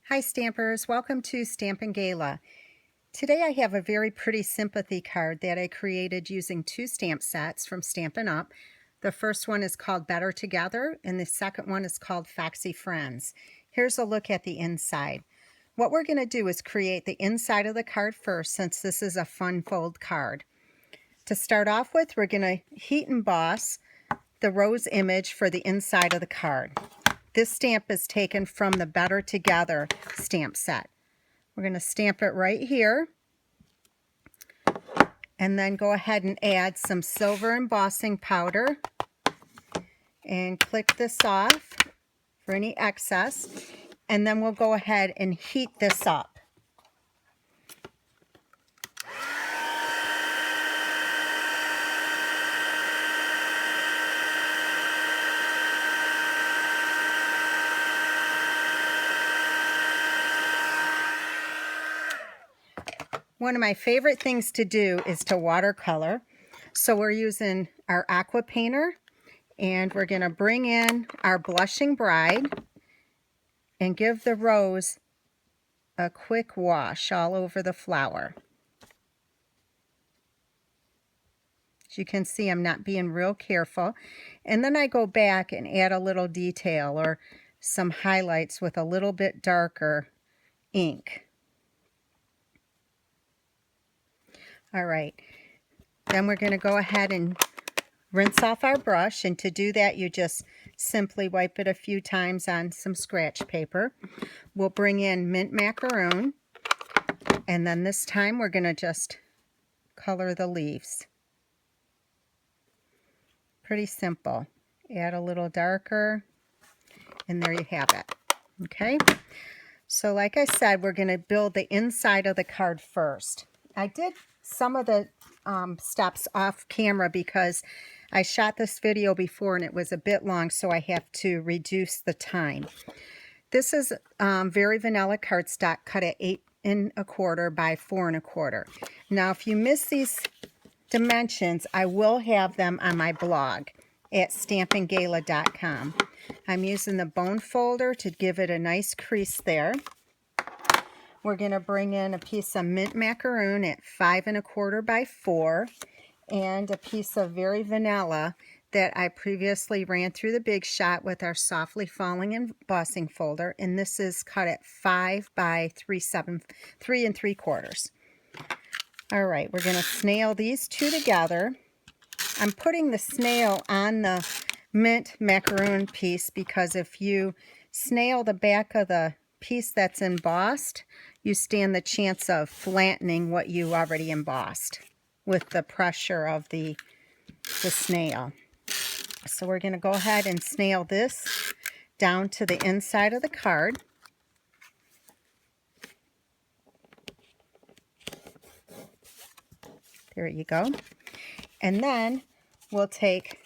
Hi Stampers, welcome to Stampin' Gala. Today I have a very pretty sympathy card that I created using two stamp sets from Stampin' Up. The first one is called Better Together and the second one is called Foxy Friends. Here's a look at the inside. What we're going to do is create the inside of the card first, since this is a fun fold card. To start off with, we're going to heat emboss the rose image for the inside of the card. This stamp is taken from the Better Together stamp set. We're going to stamp it right here and then go ahead and add some silver embossing powder and click this off for any excess, and then we'll go ahead and heat this up. One of my favorite things to do is to watercolor. So we're using our aqua painter and we're going to bring in our blushing bride and give the rose a quick wash all over the flower. As you can see, I'm not being real careful. And then I go back and add a little detail or some highlights with a little bit darker ink. All right, then we're going to go ahead and rinse off our brush, and to do that you just simply wipe it a few times on some scratch paper. We'll bring in mint macaroon, and then this time we're going to just color the leaves. Pretty simple. Add a little darker, and there you have it. Okay, so like I said, we're going to build the inside of the card first. I did some of the steps off camera because I shot this video before and it was a bit long, so I have to reduce the time. This is very vanilla cardstock cut at 8 1/4 by 4 1/4. Now if you miss these dimensions, I will have them on my blog at stampingala.com. I'm using the bone folder to give it a nice crease there. We're going to bring in a piece of mint macaroon at 5 1/4 by 4 and a piece of very vanilla that I previously ran through the Big Shot with our softly falling embossing folder, and this is cut at 5 by 3 3/4. All right, we're going to snail these two together. I'm putting the snail on the mint macaroon piece because if you snail the back of the piece that's embossed, you stand the chance of flattening what you already embossed with the pressure of the snail. So we're going to go ahead and snail this down to the inside of the card. There you go. And then we'll take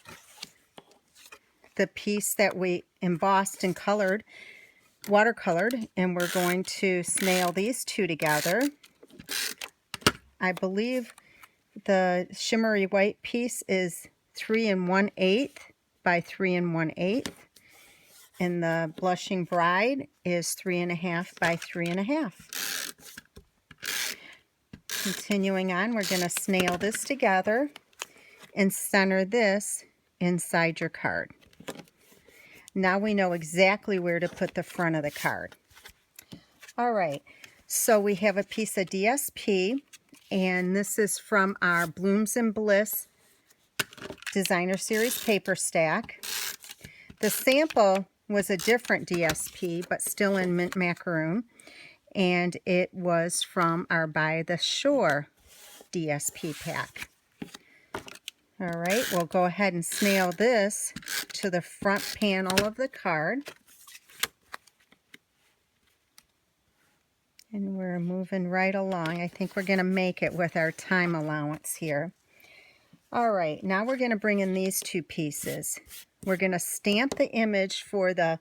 the piece that we embossed and colored, watercolored, and we're going to snail these two together. I believe the shimmery white piece is 3 1/8 by 3 1/8, and the blushing bride is 3 1/2 by 3 1/2. Continuing on, we're going to snail this together and center this inside your card. Now we know exactly where to put the front of the card. All right, so we have a piece of DSP, and this is from our Blooms and Bliss Designer Series paper stack. The sample was a different DSP, but still in mint macaroon, and it was from our By the Shore DSP pack. All right, we'll go ahead and snail this to the front panel of the card. And we're moving right along. I think we're going to make it with our time allowance here. All right, now we're going to bring in these two pieces. We're going to stamp the image for the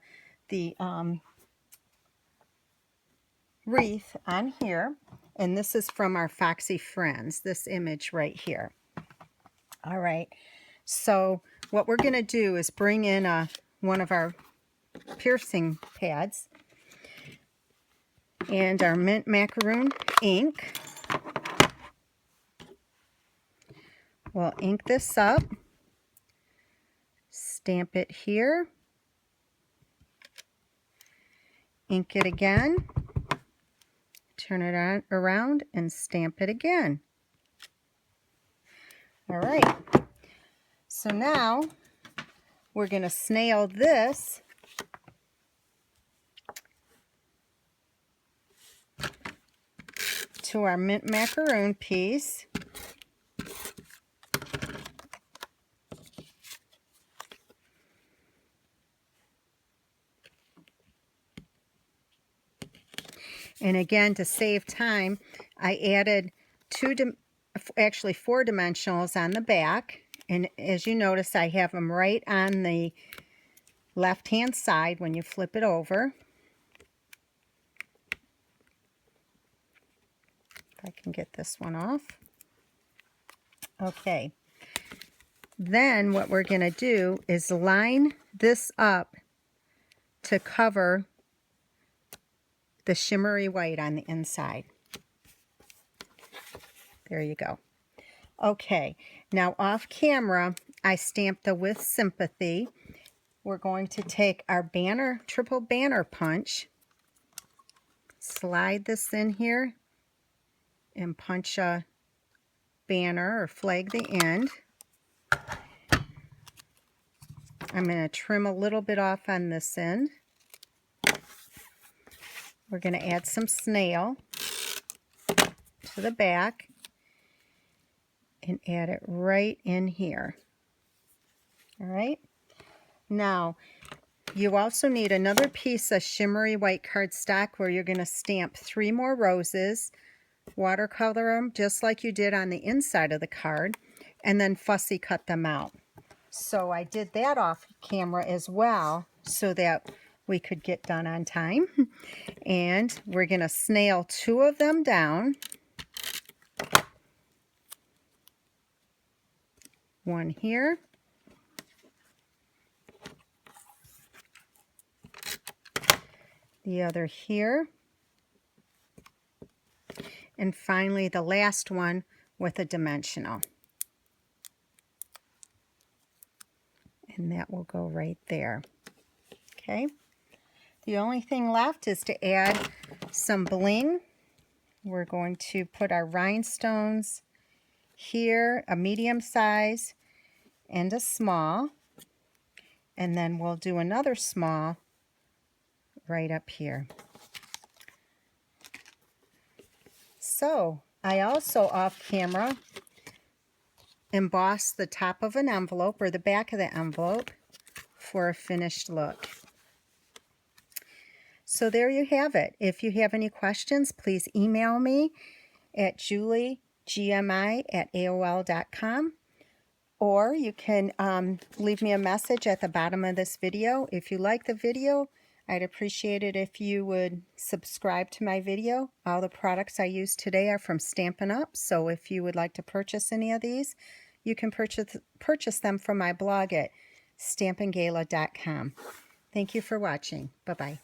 wreath on here. And this is from our Foxy Friends, this image right here. All right, so what we're going to do is bring in one of our piercing pads. and our mint macaroon ink. We'll ink this up, stamp it here, ink it again, turn it on around and stamp it again. All right, so now we're going to snail this to our mint macaroon piece. And again, to save time, I added actually 4 dimensionals on the back. And as you notice, I have them right on the left-hand side when you flip it over. If I can get this one off. Okay. Then what we're going to do is line this up to cover the shimmery white on the inside. There you go. Okay, now off camera, I stamped the With Sympathy. We're going to take our banner, triple banner punch, slide this in here, and punch a banner or flag the end. I'm going to trim a little bit off on this end. We're going to add some snail to the back and add it right in here. All right. Now, you also need another piece of shimmery white cardstock where you're going to stamp 3 more roses, watercolor them just like you did on the inside of the card, and then fussy cut them out. So I did that off camera as well so that we could get done on time. And we're going to snail 2 of them down. One here. The other here. And finally the last one with a dimensional. And that will go right there. Okay. The only thing left is to add some bling. We're going to put our rhinestones here, a medium size and a small. And then we'll do another small right up here. So I also off camera embossed the top of an envelope or the back of the envelope for a finished look. So there you have it. If you have any questions, please email me at juliegmi@aol.com, or you can leave me a message at the bottom of this video. If you like the video, I'd appreciate it if you would subscribe to my video. All the products I use today are from Stampin' Up, so if you would like to purchase any of these, you can purchase them from my blog at stampingala.com. Thank you for watching. Bye-bye.